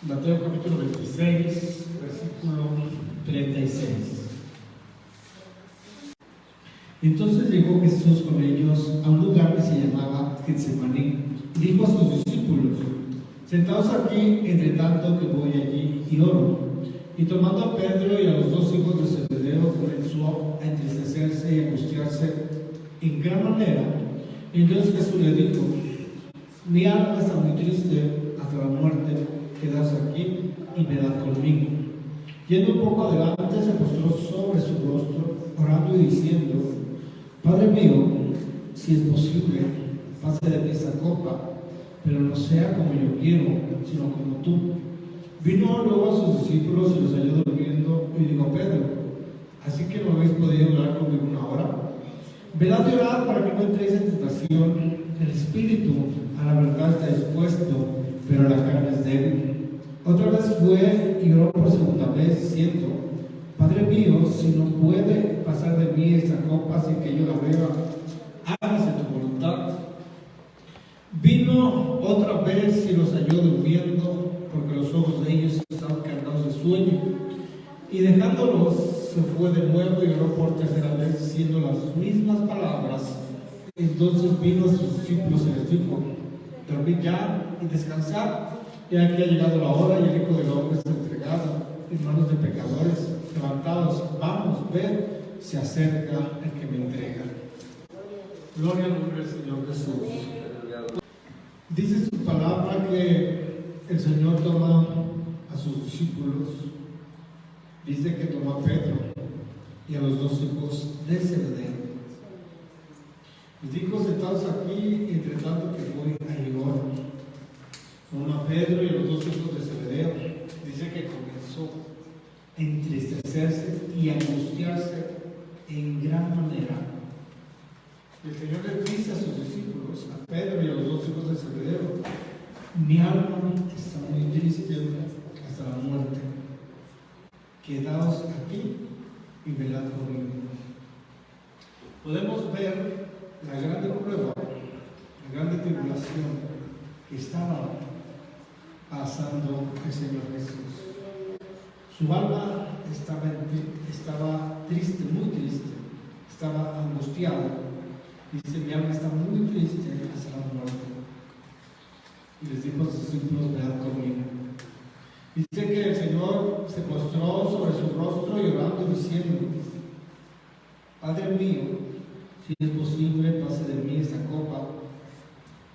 Mateo capítulo 26, versículo 36. Entonces llegó Jesús con ellos a un lugar que se llamaba Getsemaní y dijo a sus discípulos: sentaos aquí, entre tanto que voy allí y oro. Y tomando a Pedro y a los dos hijos de Zebedeo, comenzó a entristecerse y angustiarse en gran manera. Y entonces Jesús le dijo: mi alma está muy triste hasta la muerte, quedaos aquí y velad conmigo. Yendo un poco adelante, se postró sobre su rostro, orando y diciendo: Padre mío, si es posible, pase de mí esta copa, pero no sea como yo quiero, sino como tú. Vino luego a sus discípulos y los halló durmiendo, y dijo a Pedro: ¿así que no habéis podido orar conmigo una hora? Velad y orad para que no entréis en tentación. El espíritu a la verdad está dispuesto, pero la carne es débil. Otra vez fue y oró por segunda vez, diciendo: Padre mío, si no puede pasar de mí esta copa sin que yo la beba, hágase tu voluntad. Vino otra vez y los halló durmiendo, porque los ojos de ellos estaban cargados de sueño. Y dejándolos, se fue de nuevo y oró por tercera vez, diciendo las mismas palabras. Entonces vino a sus discípulos y les dijo: dormid ya y descansad, ya que ha llegado la hora y el Hijo del Hombre está entregado en manos de pecadores. Levantaos, vamos, ved, se acerca el que me entrega. Gloria al nombre del Señor Jesús. Dice su palabra que el Señor toma a sus discípulos. Dice que tomó a Pedro y a los dos hijos de Zebedeo. Les dijo: sentados aquí, entre tanto que voy a Igor. Tomó a Pedro y a los dos hijos de Zebedeo. Dice que comenzó a entristecerse y a angustiarse en gran manera. El Señor le dice a sus discípulos, a Pedro y a los dos hijos de Zebedeo: mi alma está muy triste hasta la muerte. Quedaos aquí y velad conmigo. Podemos ver la grande prueba, la grande tribulación que estaba pasando el Señor Jesús. Su alma estaba triste, muy triste, estaba angustiada. Dice: mi alma está muy triste hasta la muerte. Y les dijo a sus discípulos: velad conmigo. Dice que el Señor se postró sobre su rostro y orando, diciendo: Padre mío, si es posible, pase de mí esta copa,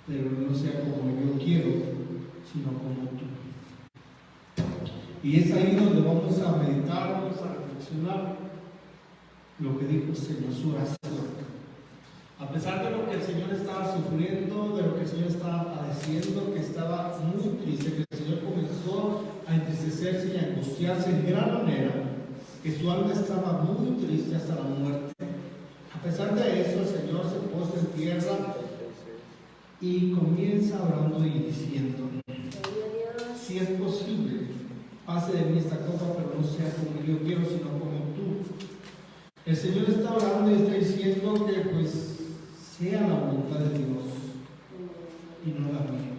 pero no sea como yo quiero, sino como tú. Y es ahí donde vamos a meditar, vamos a reflexionar lo que dijo el Señor, su oración. A pesar de lo que el Señor estaba sufriendo, de lo que el Señor estaba padeciendo, que estaba muy triste, que el Señor comenzó a entristecerse y a angustiarse en gran manera, que su alma estaba muy triste hasta la muerte. A pesar de eso, el Señor se postra en tierra y comienza orando y diciendo: si es posible, pase de mí esta copa, pero no sea como yo quiero, sino como tú. El Señor está orando y está diciendo que pues sea la voluntad de Dios y no la mía.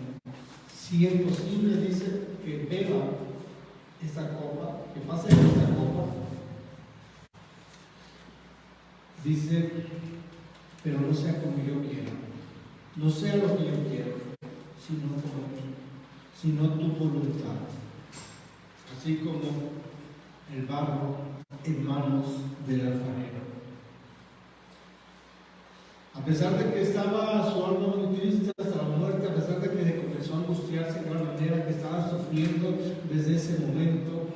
Si es posible, dice, que beba esta copa, que pase de esta copa. Dice: pero no sea como yo quiero, no sea lo que yo quiero, sino tu voluntad. Así como el barro en manos del alfarero. A pesar de que estaba su alma muy triste hasta la muerte, a pesar de que comenzó a angustiarse de gran manera, que estaba sufriendo desde ese momento,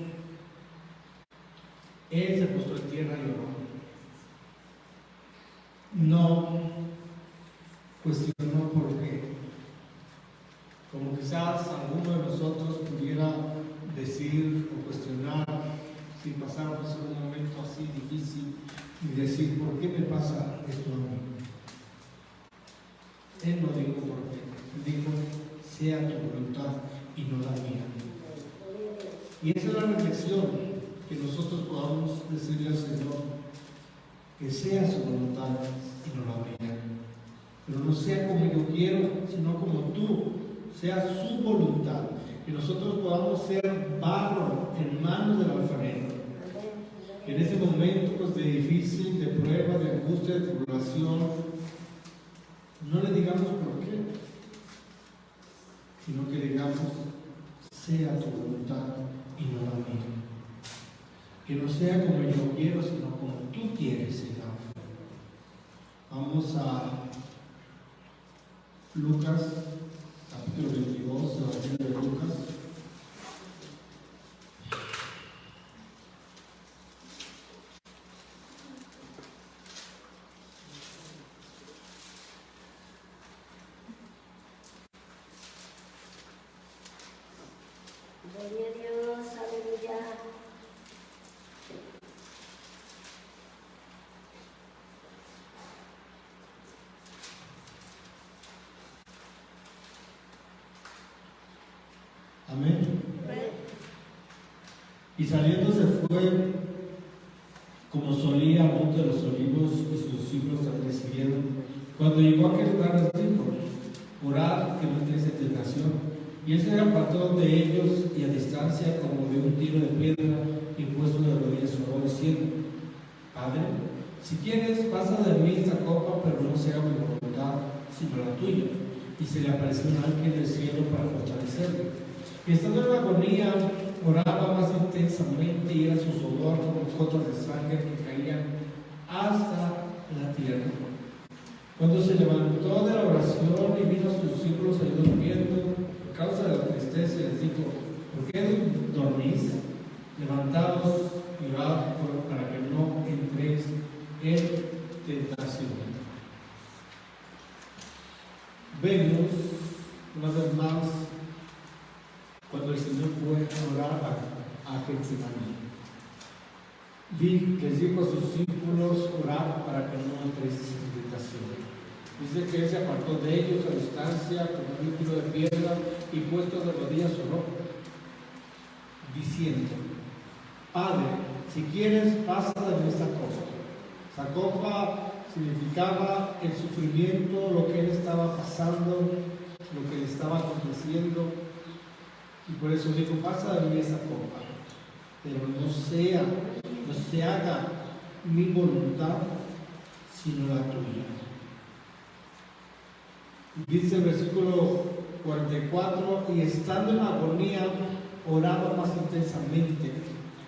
él se postró en tierra y oró. No cuestionó por qué. Como quizás alguno de nosotros pudiera decir o cuestionar si pasáramos un momento así difícil y decir: ¿por qué me pasa esto a mí? Él no dijo por qué, dijo: sea tu voluntad y no la mía. Y esa es la reflexión, que nosotros podamos decirle al Señor: que sea su voluntad y no la mía. Pero no sea como yo quiero, sino como tú, sea su voluntad. que nosotros podamos ser barro en manos del alfarero. En ese momento pues, de difícil, de prueba, de angustia, de tribulación, no le digamos por qué, sino que digamos, sea tu voluntad y no la mía. Que no sea como yo quiero, sino como tú quieres, Señor. Vamos a Lucas, capítulo 22, Evangelio de Lucas. Gloria a Dios, aleluya. Amén. Y saliendo se fue como solía al monte de los olivos, y sus discípulos le siguieron. Cuando llegó a aquel lugar les dijo: orad que no entréis en tentación. Y él se apartó de ellos y a distancia como de un tiro de piedra, y puesto de rodillas oró diciendo: Padre, si quieres, pasa de mí esta copa, pero no sea mi voluntad, sino la tuya. Y se le apareció un ángel del cielo para fortalecerlo. Y estando en la agonía, oraba más intensamente, y era su sudor como gotas de sangre que caían hasta la tierra. Cuando se levantó de la oración y vino a sus discípulos ahí durmiendo, por causa de la tristeza, les dijo: ¿por qué dormís? Levantaos y orad para que no entréis en tentación. Vemos una vez más cuando el Señor fue a orar a Getsemaní. Les dijo a sus discípulos: orar para que no entréis en tentación. Dice que él se apartó de ellos a distancia con un tiro de piedra, y puesto de rodillas oró, diciendo: Padre, si quieres, pasa de mí esta copa. Esta copa significaba el sufrimiento, lo que él estaba pasando, lo que le estaba aconteciendo. Y por eso dijo: pasa de mí esa copa, pero no se haga mi voluntad, sino la tuya. Dice el versículo 44: y estando en agonía, oraba más intensamente,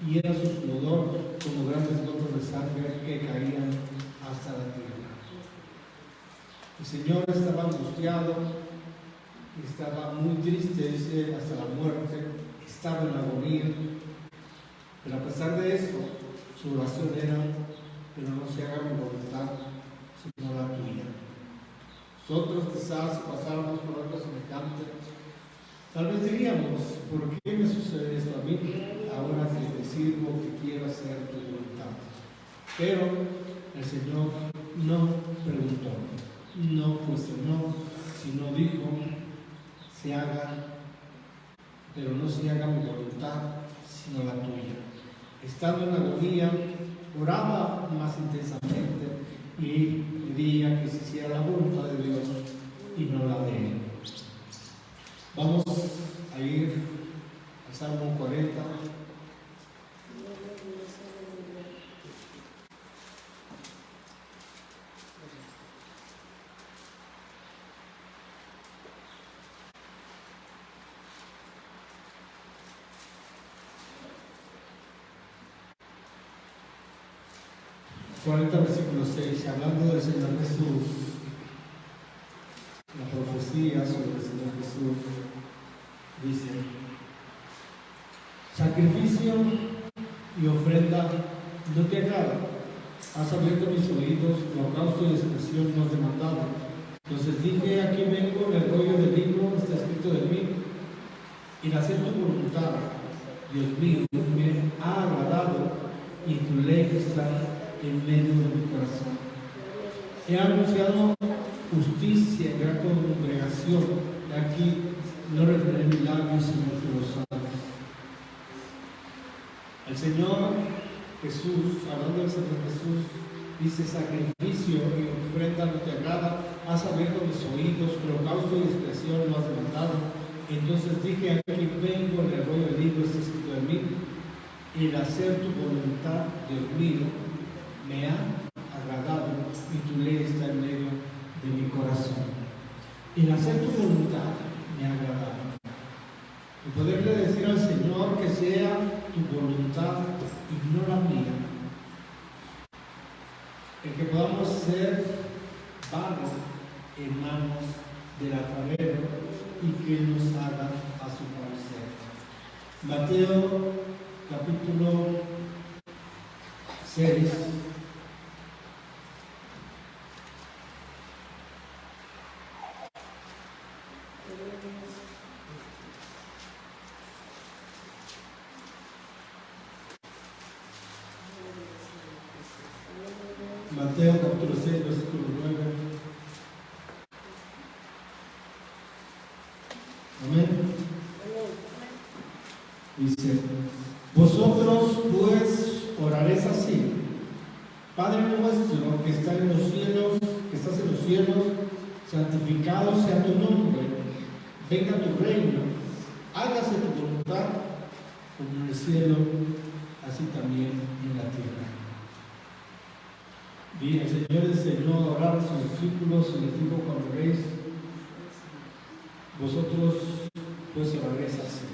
y era su sudor como grandes gotas de sangre que caían hasta la tierra. El Señor estaba angustiado, estaba muy triste, dice, hasta la muerte, estaba en agonía, pero a pesar de eso, su oración era: pero no se haga mi voluntad, sino la tuya. Nosotros quizás si pasáramos por algo semejante, tal vez diríamos: ¿por qué me sucede esto a mí? Ahora que te sirvo, que quiero hacer tu voluntad. Pero el Señor no preguntó, no cuestionó, sino dijo: se haga, pero no se haga mi voluntad, sino la tuya. Estando en agonía, oraba más intensamente y pedía que se hiciera la voluntad de Dios y no la de él. Vamos a ir al Salmo 40. Versículo 6, hablando del Señor Jesús, la profecía sobre el Señor Jesús, dice: sacrificio y ofrenda no te agrada, has abierto mis oídos, holocausto y expresión no has demandado. Entonces dije: aquí vengo, en el rollo del libro está escrito de mí, y hacer tu voluntad, Dios mío, me ha agradado, y tu ley está en medio de mi corazón. He anunciado justicia en gran congregación, y aquí no refrené mis labios, sino que los sabes. El Señor Jesús, hablando del Señor Jesús, dice: sacrificio y ofrenda no te agrada, has abierto mis oídos, holocausto y expresión no has demandado. Entonces dije, aquí vengo, le doy el libro, está escrito de mí, y el hacer tu voluntad, Dios mío, me ha agradado, y tu ley está en medio de mi corazón. El hacer tu voluntad me ha agradado. Y poderle decir al Señor que sea tu voluntad y no la mía. El que podamos ser barro en manos del alfarero y que Él nos haga a su parecer. Mateo capítulo 6. Mateo capítulo 6, versículo 9. Amén. Dice, vosotros pues oraréis así: Padre nuestro que estás en los cielos, santificado sea tu nombre, venga tu reino, hágase tu voluntad, como en el cielo, así también en la tierra. Y el Señor enseñó a orar a sus discípulos y les dijo: cuando oréis, vosotros pues oraréis así: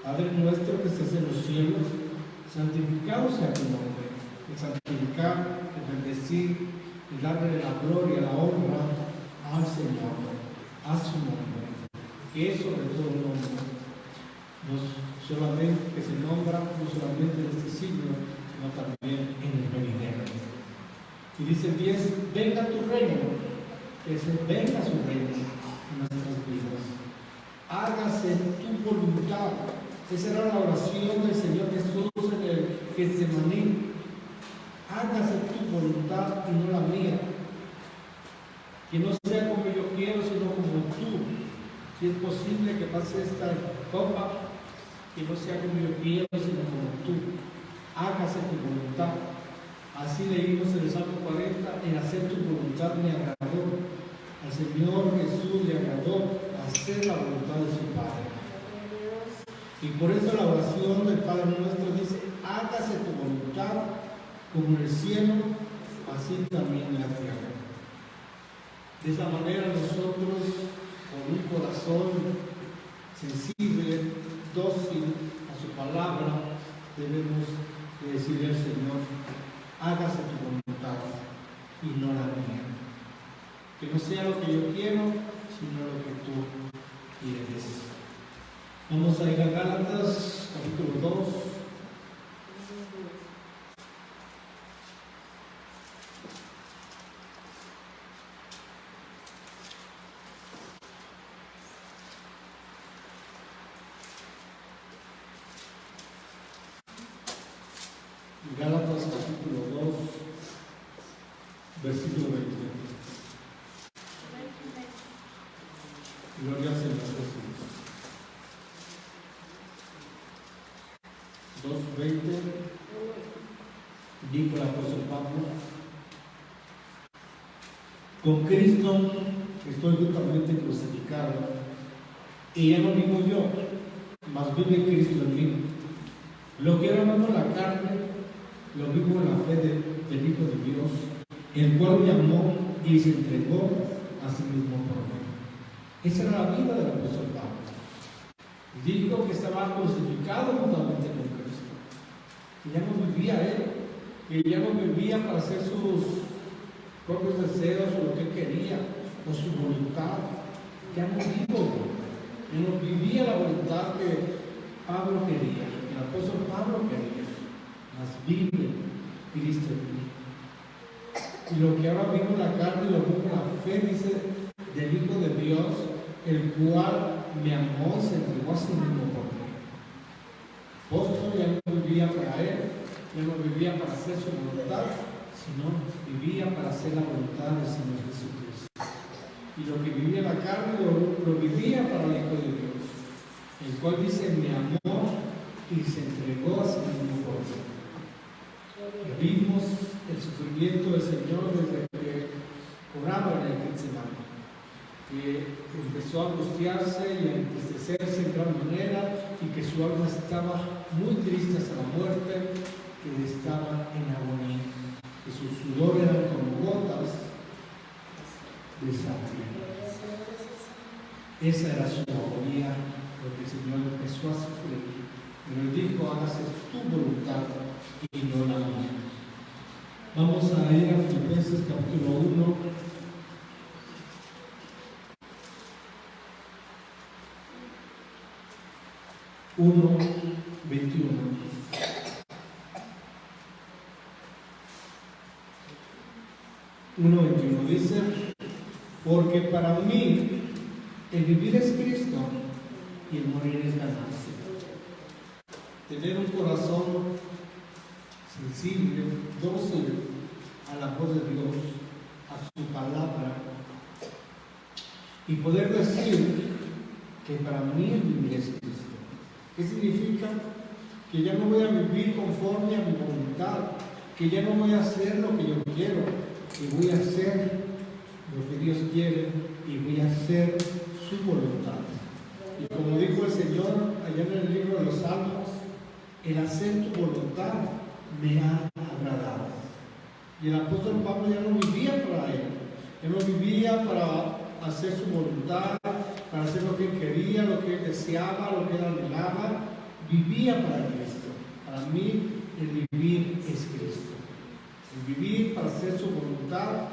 Padre nuestro que estás en los cielos, santificado sea tu nombre. El santificar, el bendecir, el darle la gloria, la honra al Señor, a su nombre, que es sobre todo nombre, no solamente que se nombra, no solamente en este siglo, sino también en el venidero. Y dice el 10, venga tu reino, que se venga su reino en nuestras vidas. Hágase tu voluntad. Esa era la oración del Señor Jesús en el Getsemaní. Hágase tu voluntad y no la mía. Que no sea como yo quiero, sino como tú. Si es posible que pase esta copa, que no sea como yo quiero, sino como tú. Hágase tu voluntad. Así leímos en el Salmo 40, en hacer tu voluntad me agradó. Al Señor Jesús le agradó hacer la voluntad de su Padre. Y por eso la oración del Padre nuestro dice: hágase tu voluntad como en el cielo, así también en la tierra. De esa manera nosotros, con un corazón sensible, dócil a su palabra, debemos decirle al Señor: hágase tu voluntad y no la mía. Que no sea lo que yo quiero, sino lo que tú quieres. Vamos a ir a Gálatas, capítulo 2. Gálatas capítulo 2, versículo 20. Gloria al Señor Jesús. 2:20. Dijo el apóstol Pablo: con Cristo estoy juntamente crucificado, y ya no vivo yo, mas vive Cristo en mí. Lo que ahora vivo en la carne, lo vivo en la fe del Hijo de Dios, el cual me amó y se entregó a sí mismo por mí. Esa era la vida del apóstol Pablo. Dijo que estaba crucificado juntamente con Cristo, que ya no vivía él, que ya no vivía para hacer sus propios deseos o lo que quería, o su voluntad. Ya no vivo, ya no vivía la voluntad que Pablo quería, que el apóstol Pablo quería, mas vive Cristo en mí. Y lo que ahora vivo en la carne, lo vivo en la fe, dice, del Hijo de Dios, el cual me amó y se entregó a sí mismo por mí. El apóstol ya no vivía para él, ya no vivía para hacer su voluntad, sino vivía para hacer la voluntad del Señor Jesucristo. Y lo que vivía en la carne lo vivía para el Hijo de Dios, el cual dice: me amó y se entregó a sí mismo por mí. Vimos el sufrimiento del Señor desde que oraba en el Getsemaní. que empezó a angustiarse y a entristecerse en gran manera y que su alma estaba muy triste hasta la muerte, que estaba en agonía, que su sudor eran como gotas de sangre. Esa era su agonía, lo que el Señor empezó a sufrir. Pero Él dijo: hágase tu voluntad y no la mía. Vamos a ir a Filipenses capítulo 1. Uno, 21. Dice: porque para mí el vivir es Cristo y el morir es ganancia. Tener un corazón sensible, dócil a la voz de Dios, a su palabra, y poder decir que para mí el vivir es Cristo. ¿Qué significa? Que ya no voy a vivir conforme a mi voluntad, que ya no voy a hacer lo que yo quiero, que voy a hacer lo que Dios quiere y voy a hacer su voluntad. Y como dijo el Señor allá en el libro de los Salmos, el hacer tu voluntad me ha agradado. Y el apóstol Pablo ya no vivía para él, ya no vivía para hacer su voluntad, para hacer lo que él quería, lo que él deseaba, lo que él anhelaba. Vivía para Cristo. Para mí el vivir es Cristo. El vivir para hacer su voluntad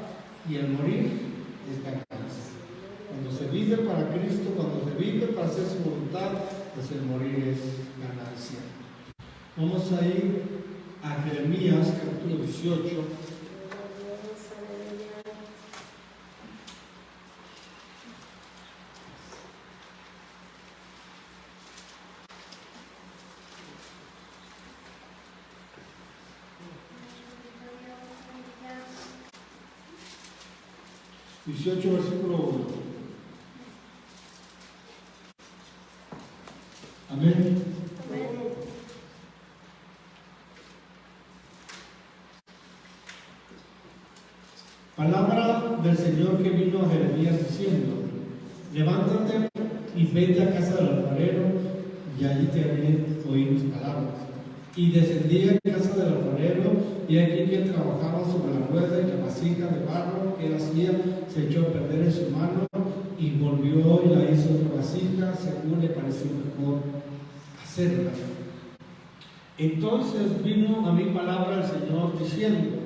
y el morir es ganancia. Cuando se vive para Cristo, cuando se vive para hacer su voluntad, pues el morir es ganancia. Vamos a ir a Jeremías capítulo 18. 18, versículo 1. Amén. Palabra del Señor que vino a Jeremías diciendo: levántate y vete a casa del alfarero, y allí te haré oír mis palabras. Y descendí a casa del alfarero, y aquí que trabajaba sobre la rueda, y la vasija de barro que él hacía se echó a perder en su mano, y volvió y la hizo otra vasija según le pareció mejor hacerla. Entonces vino a mi palabra el Señor diciendo: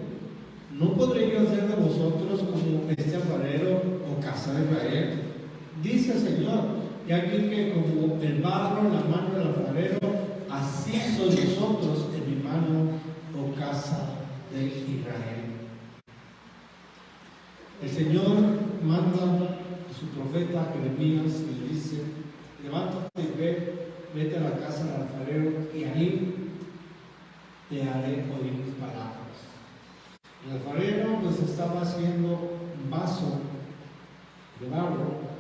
¿no podré yo hacer de vosotros como este alfarero o casa de Israel? Dice el Señor: y aquí que como el barro en la mano del alfarero, así sois vosotros en mi mano, oh casa de Israel. El Señor manda a su profeta Jeremías y le dice: levántate y vete a la casa del alfarero, y ahí te haré oír mis palabras. El alfarero pues estaba haciendo un vaso de barro.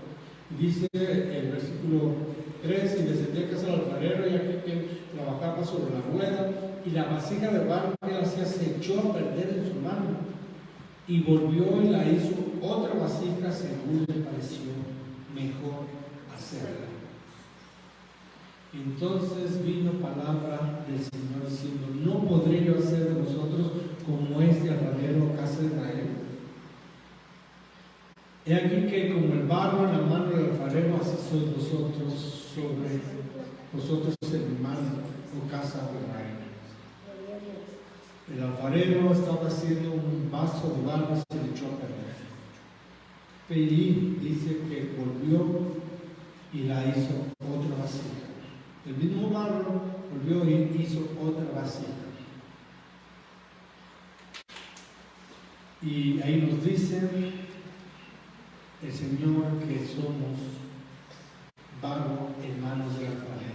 Dice el versículo 3: y descendí a casa del alfarero, y aquí que trabajaba sobre la rueda, y la vasija de barro que él hacía se echó a perder en su mano, y volvió y la hizo otra vasija según le pareció mejor hacerla. Entonces vino palabra del Señor diciendo: ¿no podré yo hacer de vosotros como este alfarero, casa de Israel? He aquí que como el barro en la mano del alfarero, así sois vosotros sobre vosotros en mi mano, oh casa de Israel. El alfarero estaba haciendo un vaso de barro y se le echó a perder. Y dice que volvió y la hizo otra vasija. El mismo barro volvió y hizo otra vasija. Y ahí nos dice el Señor que somos barro en manos del alfarero.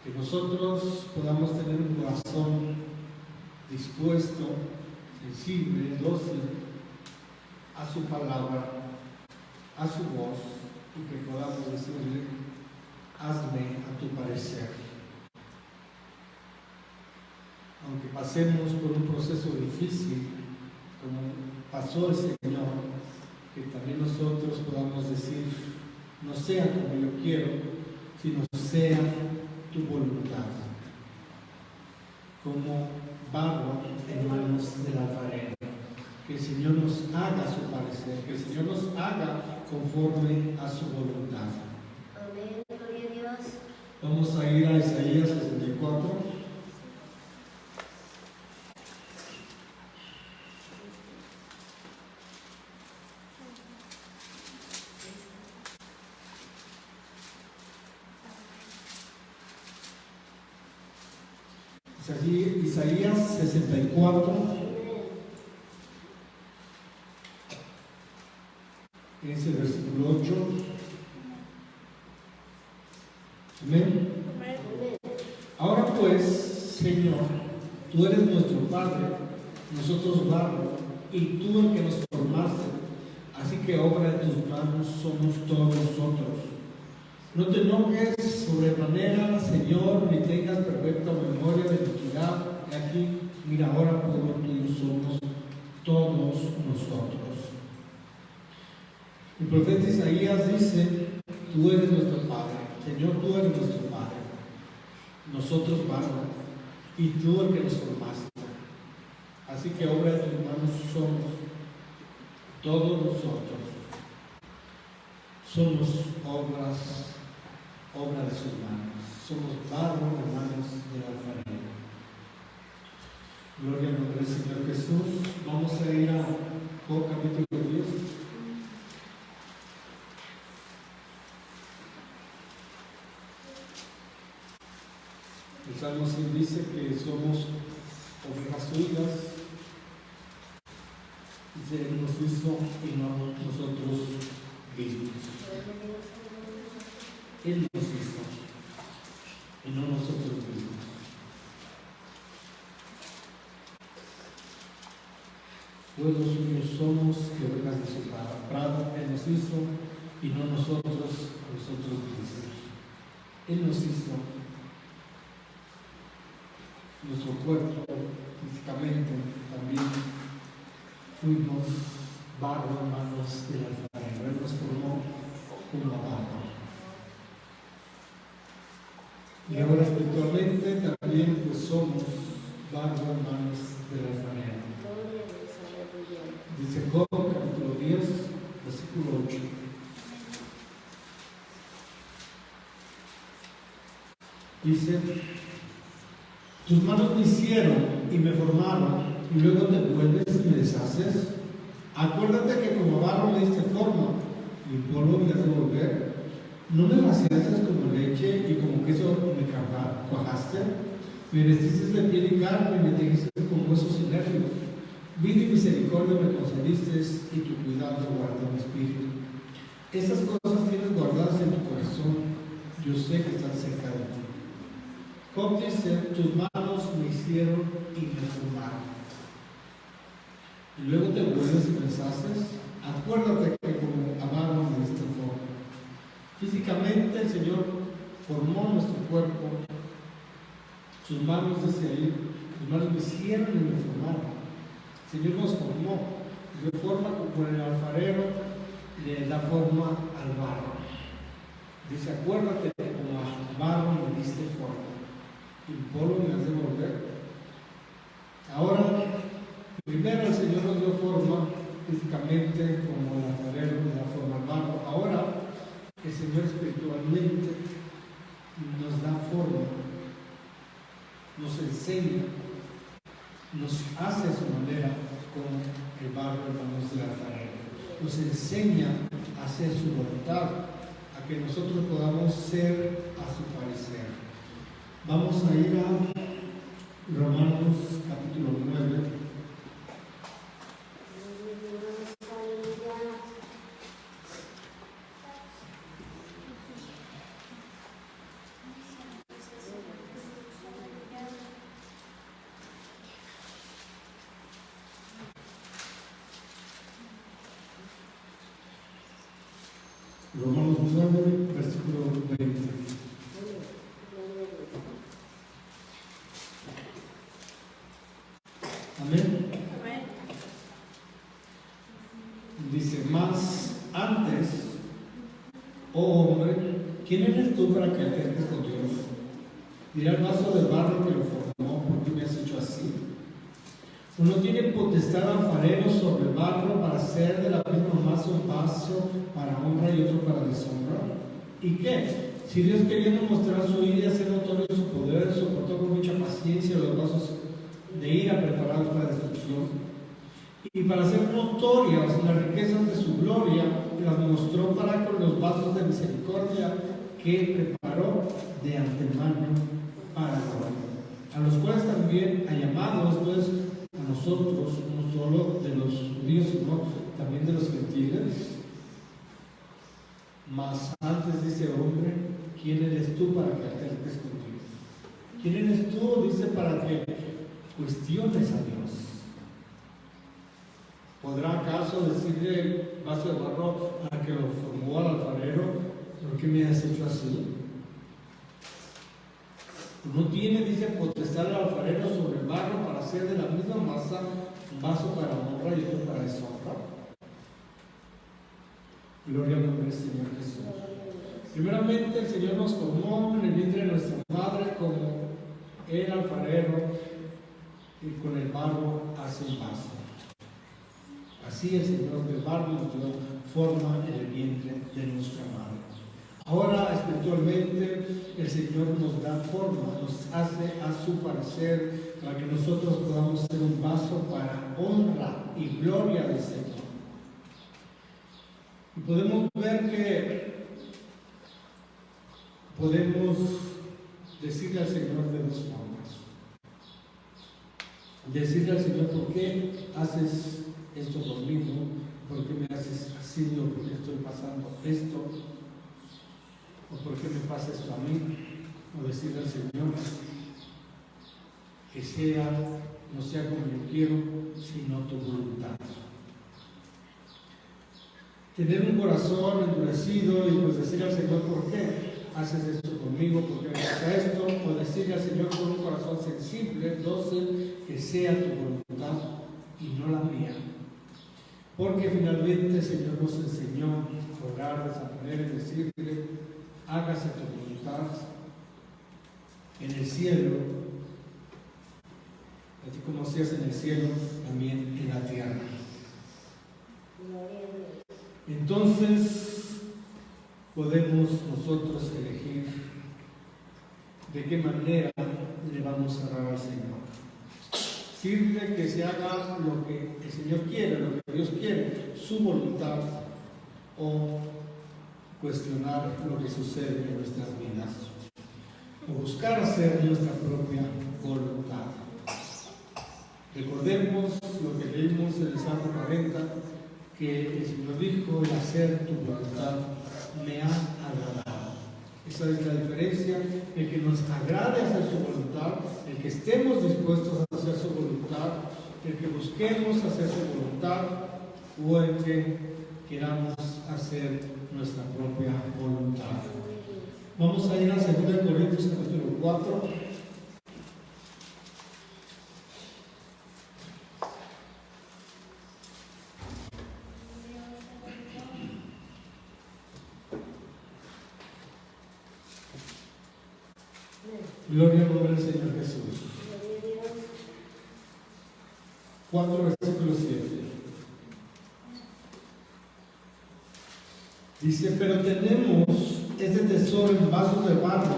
Que nosotros podamos tener un corazón dispuesto, sensible, dócil a su palabra, a su voz, y que podamos decirle: hazme a tu parecer. Aunque pasemos por un proceso difícil, como pasó el Señor, que también nosotros podamos decir, no sea como yo quiero, sino sea tu voluntad, como barro en manos del alfarero. Que el Señor nos haga a su parecer, que el Señor nos haga conforme a su voluntad. Amén, gloria a Dios. Vamos a ir a Isaías 64. Isaías 64. Es el versículo 8. Amén. Ahora pues, Señor, tú eres nuestro Padre, nosotros barro, y tú el que nos formaste. Así que obra de tus manos somos todos nosotros. No te enojes sobremanera, Señor, ni tengas perfecta memoria de iniquidad. Y aquí, mira, ahora pueblo tuyo somos todos nosotros. El profeta Isaías dice, tú eres nuestro Padre, Señor, tú eres nuestro Padre, nosotros barro, y tú el que nos formaste. Así que obra de tus manos somos todos nosotros. Somos obra de sus manos, somos barro en manos del alfarero. Gloria al nombre del Señor Jesús. Vamos a ir a Job capítulo 10. El Salmo 100 dice que somos ovejas suyas. Dice, Él nos hizo y no nosotros mismos. Él nos hizo y no nosotros mismos. Pueblos suyos somos que ovejas de su prado. Él nos hizo y no nosotros mismos. Él nos hizo. Nuestro cuerpo, físicamente, también fuimos barro en manos del alfarero. Él nos formó como barro. Y ahora espiritualmente también pues, somos barro en manos del alfarero. Dice Job, capítulo 10, versículo 8. Dice, tus manos me hicieron y me formaron, y luego te vuelves y me deshaces. Acuérdate que como barro me diste forma, y polvo me has de volver. No me vaciaste como leche y como queso me cuajaste. Me vestiste de piel y carne y me tejiste con huesos y nervios. Vida y misericordia me concediste y tu cuidado guardó mi espíritu. Esas cosas tienes guardadas en tu corazón. Yo sé que están cerca de ti. Job dice, tus manos me hicieron y me formaron. Y luego te vuelves y me deshaces. Acuérdate que como amaron me diste forma. Físicamente el Señor formó nuestro cuerpo. Sus manos, dice ahí, sus manos me hicieron y me formaron. El Señor nos formó. De forma como el alfarero le da forma al barro. Dice, acuérdate que como a barro me diste forma. Y polvo me has de volver. Ahora, primero el Señor nos dio forma físicamente como el alfarero le da forma al barro. Ahora el Señor espiritualmente nos da forma, nos enseña, nos hace a su manera como el barro en manos del alfarero. Nos enseña a hacer su voluntad, a que nosotros podamos ser a su parecer. Vamos a ir a Romanos capítulo 9. Romanos 9, versículo 20. Amén. Dice, más ¿quién eres tú para que alterques con Dios? Dirá el vaso de barro que lo formó, ¿por qué me has hecho así? Uno tiene potestad alfarero sobre el barro para hacer de la misma masa un vaso para honra y otro para deshonra. ¿Y qué? Si Dios, queriendo mostrar su ira y hacer notorio su poder, soportó con mucha paciencia los vasos de ira preparados para destrucción, y para hacer notorias las riquezas de su gloria, las mostró para con los vasos de misericordia que preparó de antemano para gloria, a los cuales también ha llamado después a nosotros, no solo de los judíos, sino también de los gentiles. Mas antes dice: hombre, ¿quién eres tú para que alterques con Dios? ¿Quién eres tú? Dice, para que cuestiones a Dios. ¿Podrá acaso decirle el vaso de barro a que lo formó al alfarero: ¿por qué me has hecho así? No tiene, dice, potestad el alfarero sobre el barro para hacer de la misma masa un vaso para honra y otro para deshonra. Gloria al nombre del Señor Jesús. Primeramente, el Señor nos formó en el vientre de nuestra madre como el alfarero, y con el barro hace un vaso. Así el Señor del barro nos dio forma en el vientre de nuestra madre. Ahora, espiritualmente, el Señor nos da forma, nos hace a su parecer, para que nosotros podamos ser un vaso para honra y gloria del Señor. Y podemos ver que podemos decirle al Señor de dos formas. Decirle al Señor: ¿por qué haces esto conmigo? ¿Por qué me haces así? ¿O por qué estoy pasando esto? ¿O por qué me pasa esto a mí? O decirle al Señor que no sea como yo quiero, sino tu voluntad. Tener un corazón endurecido y pues decirle al Señor: ¿por qué haces esto conmigo? ¿Por qué me pasa esto? O decirle al Señor con un corazón sensible, dócil, que sea tu voluntad y no la mía. Porque finalmente el Señor nos enseñó a orar de esa manera y decirle: hágase tu voluntad en el cielo, así como se hace en el cielo, también en la tierra. Entonces podemos nosotros elegir de qué manera le vamos a orar al Señor. Sirve que se haga lo que el Señor quiere, lo que Dios quiere, su voluntad, o cuestionar lo que sucede en nuestras vidas, o buscar hacer nuestra propia voluntad. Recordemos lo que leímos en el Salmo 40, que el Señor dijo: el hacer tu voluntad me ha agradado. Esa es la diferencia: el que nos agrade hacer su voluntad, el que estemos dispuestos a hacer su voluntad, el que busquemos hacer su voluntad, o el que queramos hacer nuestra propia voluntad. Vamos a ir a 2 Corintios capítulo 4. Gloria al nombre del Señor Jesús. 4 versículos 7. Dice: pero tenemos este tesoro en vasos de barro,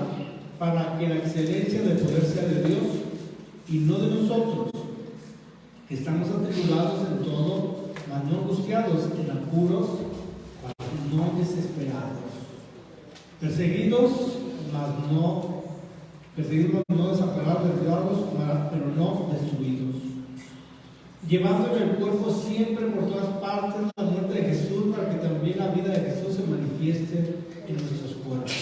para que la excelencia del poder sea de Dios y no de nosotros, que estamos atribulados en todo, mas no angustiados, en apuros, mas no desesperados, perseguidos, mas no desamparados, desviados, pero no destruidos, llevando en el cuerpo siempre por todas partes la muerte de Jesús, para que también la vida de Jesús se manifieste en nuestros cuerpos.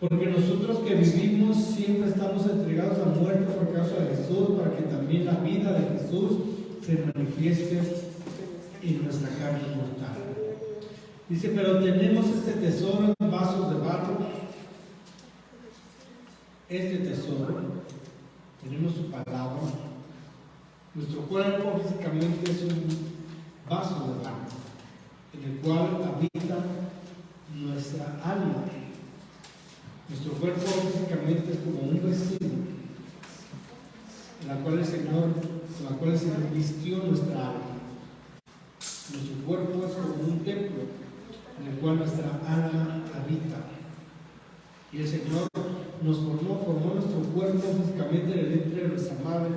Porque nosotros que vivimos siempre estamos entregados a muerte por causa de Jesús, para que también la vida de Jesús se manifieste en nuestra carne mortal. Dice: pero tenemos este tesoro en vasos de barro. Este tesoro, tenemos su palabra. Nuestro cuerpo físicamente es un vaso de barro, en el cual habita nuestra alma, Nuestro cuerpo físicamente es como un vestido, en la cual el Señor vistió nuestra alma. Nuestro cuerpo es como un templo en el cual nuestra alma habita. Y el Señor nos formó nuestro cuerpo físicamente en el vientre de nuestra madre,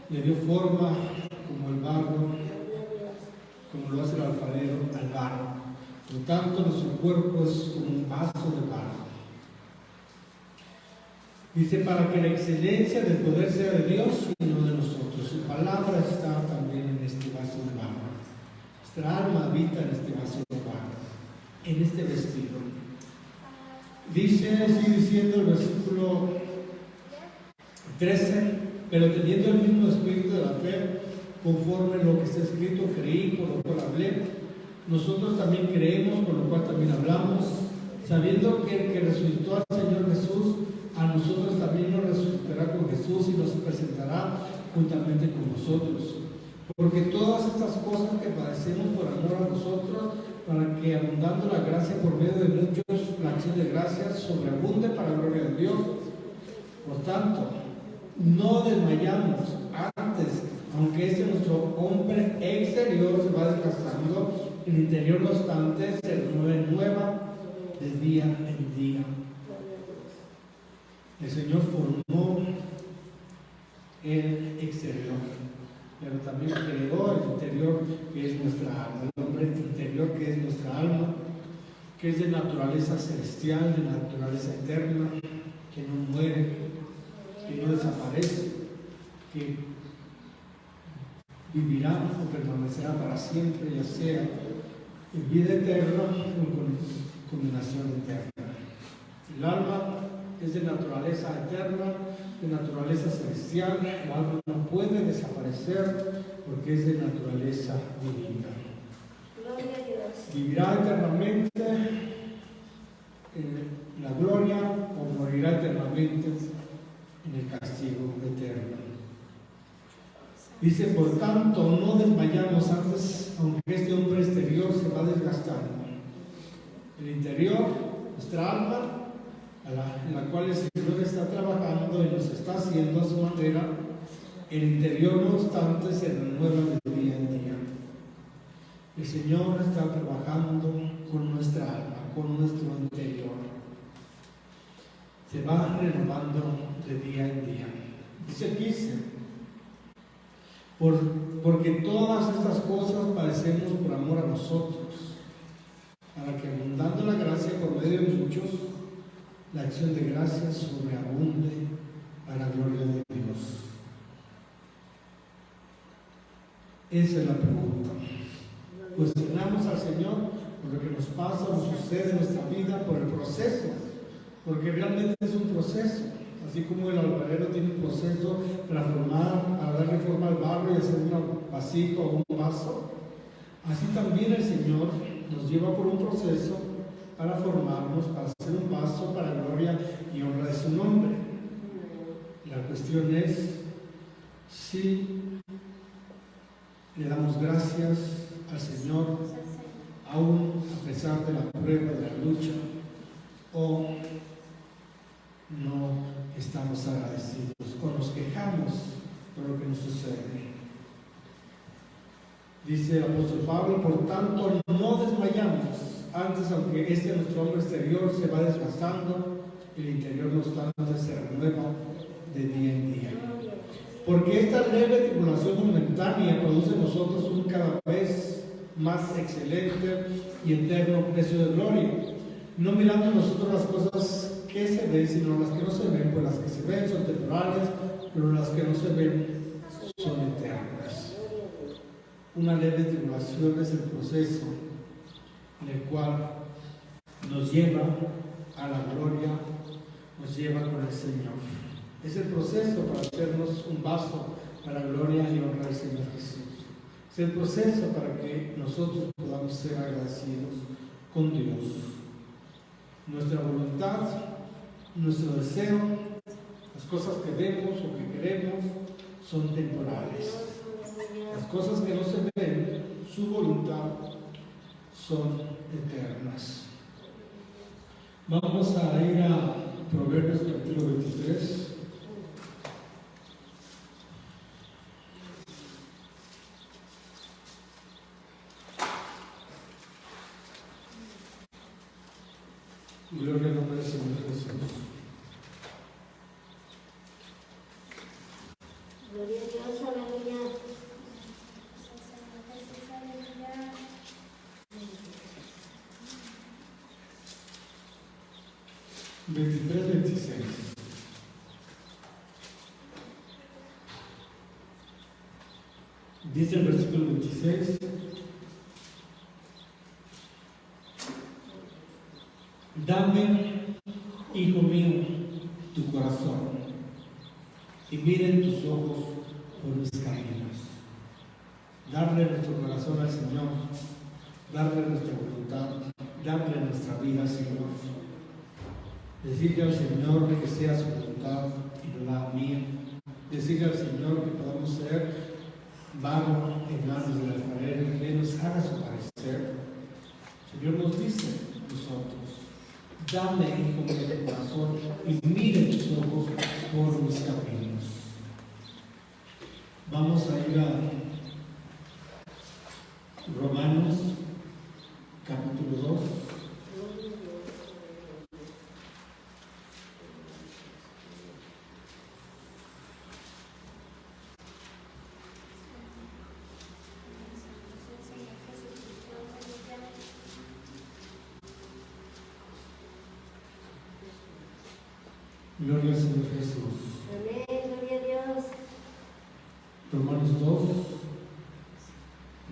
le dio forma como el barro, como lo hace el alfarero al barro. Por lo tanto, nuestro cuerpo es como un vaso de barro. Dice, para que la excelencia del poder sea de Dios y no de nosotros. Su palabra está también en este vaso de barro. Nuestra alma habita en este vaso de barro, en este vestido. Dice, sigue diciendo el versículo 13, pero teniendo el mismo espíritu de la fe, conforme a lo que está escrito, creí, por lo cual hablé. Nosotros también creemos, por lo cual también hablamos, sabiendo que el que resucitó al Señor Jesús, a nosotros también nos resucitará con Jesús y nos presentará juntamente con nosotros. Porque todas estas cosas que padecemos por amor a nosotros, para que abundando la gracia por medio de muchos, la acción de gracias sobreabunde para la gloria de Dios. Por tanto, no desmayamos antes, aunque este nuestro hombre exterior se va desgastando, el interior no obstante se renueva de día en día. El Señor formó el exterior, pero también creó el interior, que es nuestra alma, el hombre interior, que es nuestra alma, que es de naturaleza celestial, de naturaleza eterna, que no muere, que no desaparece, que vivirá o permanecerá para siempre, ya sea en vida eterna o con condenación eterna. El alma es de naturaleza eterna, de naturaleza celestial. El alma no puede desaparecer porque es de naturaleza divina. Gloria a Dios. Vivirá eternamente en la gloria o morirá eternamente en el castigo eterno. Dice, por tanto, no desmayamos antes, aunque este hombre exterior se va desgastando. El interior, nuestra alma, en la cual el Señor está trabajando y nos está haciendo a su manera, el interior, no obstante, se renueva de día en día. El Señor está trabajando con nuestra alma, con nuestro interior. Se va renovando de día en día. Dice, porque todas estas cosas padecemos por amor a nosotros, para que abundando la gracia por medio de muchos, la acción de gracias sobreabunde para la gloria de Dios. Esa es la pregunta. Cuestionamos al Señor por lo que nos pasa o sucede en nuestra vida, por el proceso, porque realmente es un proceso. Así como el alfarero tiene un proceso para formar, para darle forma al barro y hacer una vasija o un vaso, así también el Señor nos lleva por un proceso para formarnos, para hacer un vaso para gloria y honra de su nombre. La cuestión es si le damos gracias al Señor aún a pesar de la prueba, de la lucha, o no estamos agradecidos o nos quejamos por lo que nos sucede. Dice el apóstol Pablo, por tanto no desmayamos antes, aunque nuestro hombre exterior se va desgastando, el interior no obstante se renueva de día en día. Porque esta leve tribulación momentánea produce en nosotros un cada vez más excelente y eterno precio de gloria, no mirando nosotros las cosas que se ven, sino las que no se ven, pues las que se ven son temporales, pero las que no se ven son eternas. Una leve tribulación es el proceso en el cual nos lleva a la gloria, nos lleva con el Señor. Es el proceso para hacernos un vaso para la gloria y honra del Señor Jesús. Es el proceso para que nosotros podamos ser agradecidos con Dios. Nuestra voluntad, nuestro deseo, las cosas que vemos o que queremos son temporales. Las cosas que no se ven, su voluntad, son eternas. Vamos a ir a Proverbios capítulo 23. Gloria al nombre del Señor Jesús. Gloria a Dios, aleluya. 23-26. Dice el versículo 26. Dame, hijo mío, tu corazón, y miren tus ojos por mis caminos. Darle nuestro corazón al Señor, darle nuestra voluntad, darle nuestra vida al Señor. Decirle al Señor que sea su voluntad y no la mía. Decirle al Señor que podamos ser barro en manos del alfarero y que nos haga su parecer. El Señor nos dice nosotros: dame, hijo mío, tu corazón y mire tus ojos por mis caminos. Vamos a ir a Romanos capítulo 2. Gloria al Señor Jesús. Amén, gloria a Dios. Romanos 2,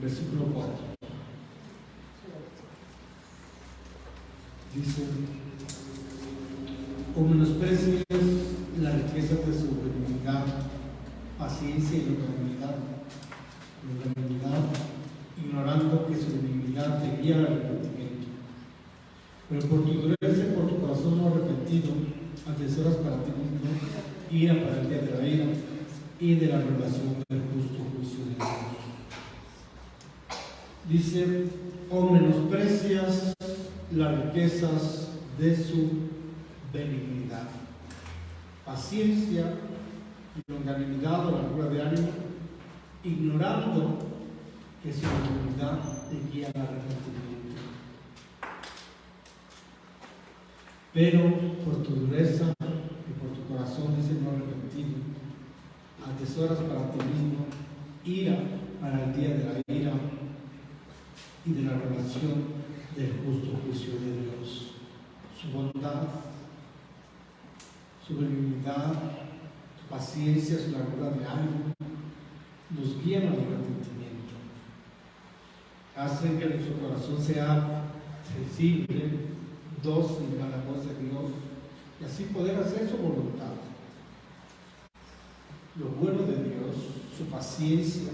versículo 4. Dice: o menosprecias la riqueza de su benignidad, paciencia y longanimidad, ignorando que su benignidad te guía al arrepentimiento. Pero por tu dureza y por tu corazón no arrepentido, atesoras para ti mismo ira para el día de la ira y de la revelación del justo juicio de Dios. Dice: o menosprecias las riquezas de su benignidad, paciencia y longanimidad o largura de ánimo, ignorando que su benignidad te guía al arrepentimiento. Pero por tu dureza y por tu corazón, dice, no arrepentido, atesoras para ti mismo ira para el día de la ira y de la revelación del justo juicio de Dios. Su bondad, su benignidad, su paciencia, su largura de ánimo nos guían al arrepentimiento. Hacen que nuestro corazón sea sensible, dócil a la voz de Dios y así poder hacer su voluntad. Lo bueno de Dios, su paciencia,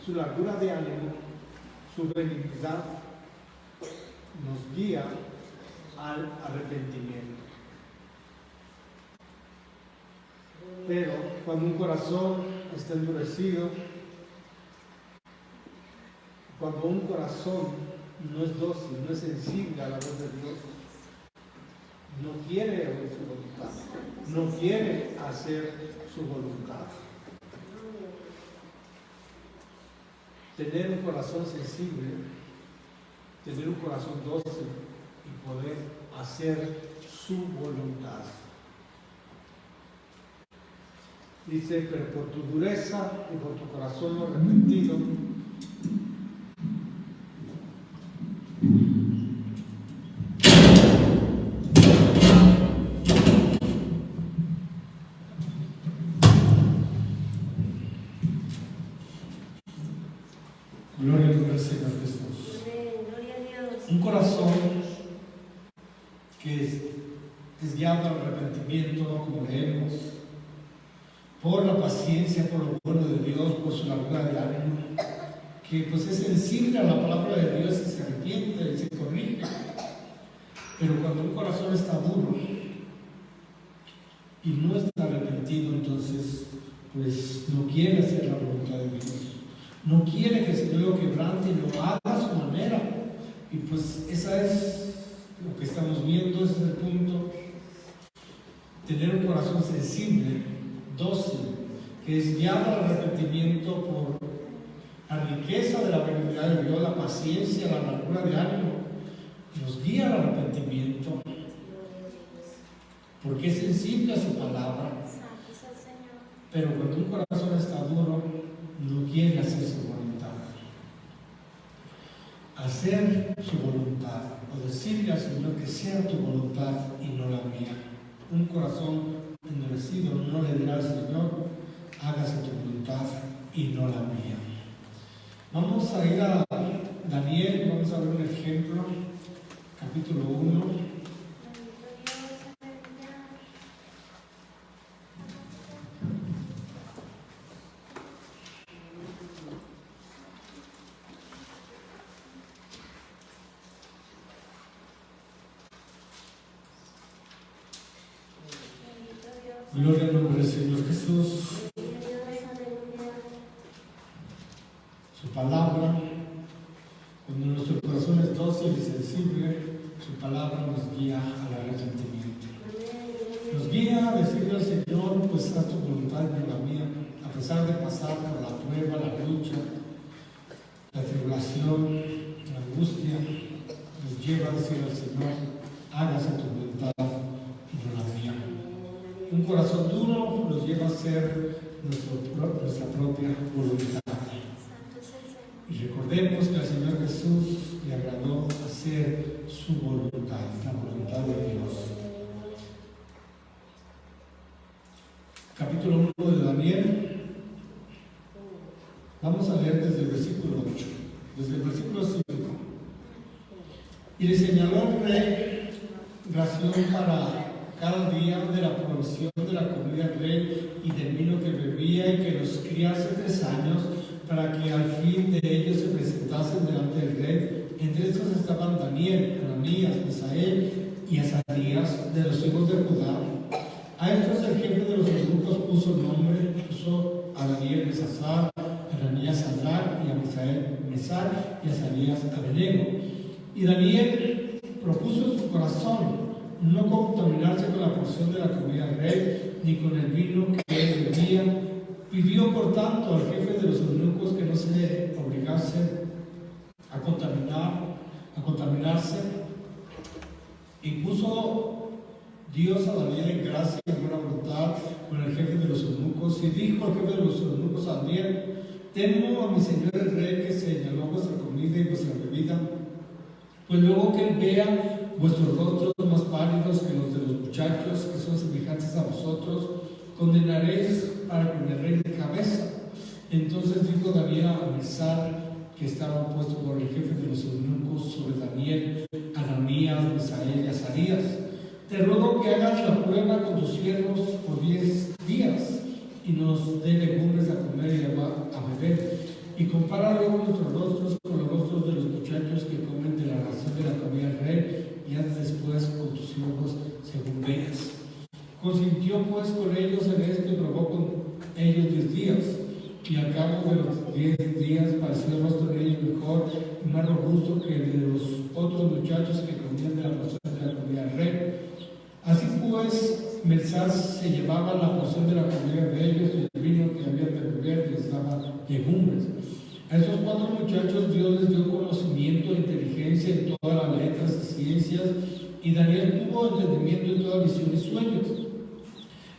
su largura de ánimo, su benignidad nos guía al arrepentimiento. Pero cuando un corazón está endurecido, cuando un corazón no es dócil, no es sensible a la voz de Dios, no quiere oír su voluntad, no quiere hacer su voluntad. Tener un corazón sensible, tener un corazón dócil y poder hacer su voluntad. Dice: pero por tu dureza y por tu corazón no arrepentido, gloria al Señor Jesús. Amén, gloria a Dios. Un corazón que es guiado al arrepentimiento, como leemos, por la paciencia, por lo bueno de Dios, por su largura de ánimo, que pues es sensible a la palabra de Dios y se arrepiente y se corrige. Pero cuando un corazón está duro y no está arrepentido, entonces pues no quiere hacer la voluntad de Dios, no quiere que el Señor lo quebrante y lo haga a su manera. Y pues esa es lo que estamos viendo, ese es el punto. tener un corazón sensible, dócil, que es guiado al arrepentimiento por la riqueza de la benignidad de Dios, la paciencia, la amargura de ánimo, nos guía al arrepentimiento, porque es sensible a su palabra. Pero cuando un corazón está duro, no quiere hacer su voluntad. Hacer su voluntad, o decirle al Señor que sea tu voluntad y no la mía. Un corazón endurecido no le dirá al Señor, hágase tu voluntad y no la mía. Vamos a ir a Daniel, vamos a ver un ejemplo, capítulo 1. Gloria al nombre del Señor Jesús. Su palabra, cuando nuestro corazón es dócil y sensible, su palabra nos guía al arrepentimiento. Nos guía a decirle al Señor, pues haz tu voluntad y no la mía, a pesar de pasar por la prueba, la lucha, la tribulación, la angustia, nos lleva a decir al Señor, hágase tu voluntad y no la mía. Un corazón duro nos lleva a hacer nuestra propia voluntad. Y recordemos que al Señor Jesús le agradó hacer su voluntad, la voluntad de Dios. Capítulo 1 de Daniel. Vamos a leer desde el versículo 8, desde el versículo 5. Y le señaló al rey ración para cada día de la provisión de la comida del rey y del vino que bebía, y que los criase 3 años, para que al fin de ellos se presentasen delante del rey. Entre estos estaban Daniel, Ananías, Misael y Azarías, de los hijos de Judá. A estos el jefe de los eunucos puso nombre, puso a Daniel Mesazar, a Ananías Sadrach, y a Misael Mesach, y a Azarías Abednego. Y Daniel propuso en su corazón no contaminarse con la porción de la comida del rey, ni con el vino que él bebía. Pidió por tanto al jefe de los eunucos que no se obligase a contaminarse, y puso Dios a Daniel en gracia y buena voluntad con el jefe de los eunucos, y dijo al jefe de los eunucos a Daniel, temo a mi señor el rey, que señaló vuestra comida y vuestra bebida, pues luego que él vea vuestros rostros más pálidos que los de los muchachos que son semejantes a vosotros, condenaréis para con el rey de cabeza. Entonces dijo Daniel a Mesar, que estaba puesto por el jefe de los eunucos sobre Daniel, Ananías, Misael y Azarías, te ruego que hagas la prueba con tus siervos por 10 días y nos dé legumbres a comer y a beber, y compara luego nuestros rostros con los rostros de los muchachos que comen de la ración de la comida del rey, y haz después con tus siervos según veas. Consintió pues con ellos en esto, y probó con ellos 10 días, y al cabo de los 10 días pareció el rostro de ellos mejor y más robusto que el de los otros muchachos que comían de la porción de la comida del rey. Así pues, Mesach se llevaba la porción de la comida de ellos, y el vino que habían de beber les daba legumbres. A esos 4 muchachos Dios les dio conocimiento e inteligencia en todas las letras y ciencias, y Daniel tuvo entendimiento en todas visiones y sueños.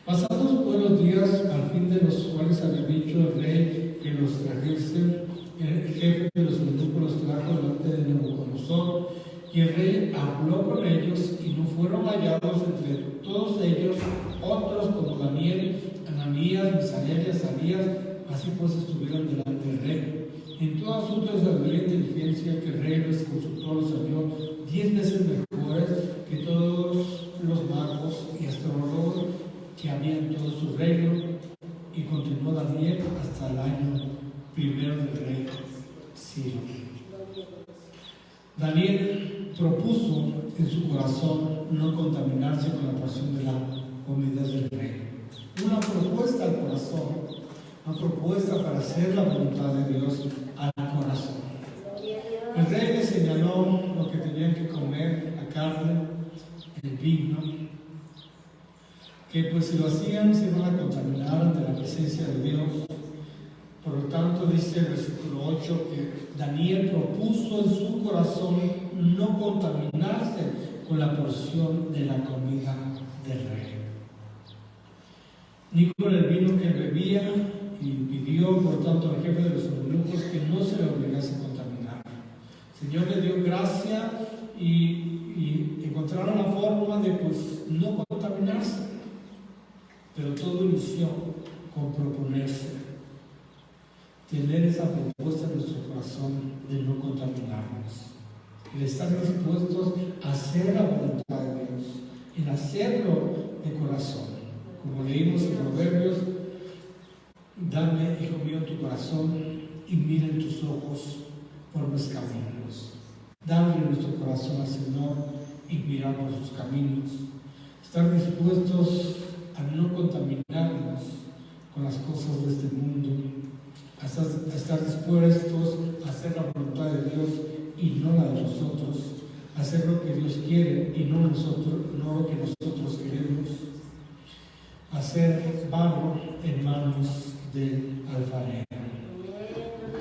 Pasados pues los días, al fin de los cuales había dicho el rey que los trajese, el jefe de los eunucos los trajo delante de Nabucodonosor, y el rey habló con ellos, y no fueron hallados entre todos ellos otros como Daniel, Ananías, Misael y Azarías. Así pues estuvieron delante del rey. En todo asunto de sabiduría e inteligencia que el rey les consultó, los halló 10 veces mejores que todos los magos y astrólogos que había en todo su reino. Y continuó Daniel hasta el año 1 del rey Ciro. Daniel propuso en su corazón no contaminarse con la porción de la comida del rey. Una propuesta al corazón, una propuesta para hacer la voluntad de Dios al corazón. El rey le señaló lo que tenían que comer, la carne, el vino. que pues si lo hacían se iban a contaminar ante la presencia de Dios. Por lo tanto, dice el versículo 8 que Daniel propuso en su corazón no contaminarse con la porción de la comida del rey, ni con el vino que bebía, y pidió por tanto al jefe de los eunucos que no se le obligase a contaminar. El Señor le dio gracia y encontraron la forma de pues no contaminarse, pero todo inició con proponerse, tener esa propuesta en nuestro corazón de no contaminarnos, el estar dispuestos a hacer la voluntad de Dios, en hacerlo de corazón. Como leímos en Proverbios, dame, hijo mío, tu corazón y mira en tus ojos por mis caminos. Dame nuestro corazón al Señor y mirar por sus caminos. Estar dispuestos a no contaminarnos con las cosas de este mundo, a estar dispuestos a hacer la voluntad de Dios y no la de nosotros, a hacer lo que Dios quiere y no lo que nosotros queremos, hacer barro en manos del alfarero.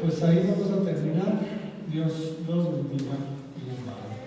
Pues ahí vamos a terminar. Dios los bendiga y los guarde.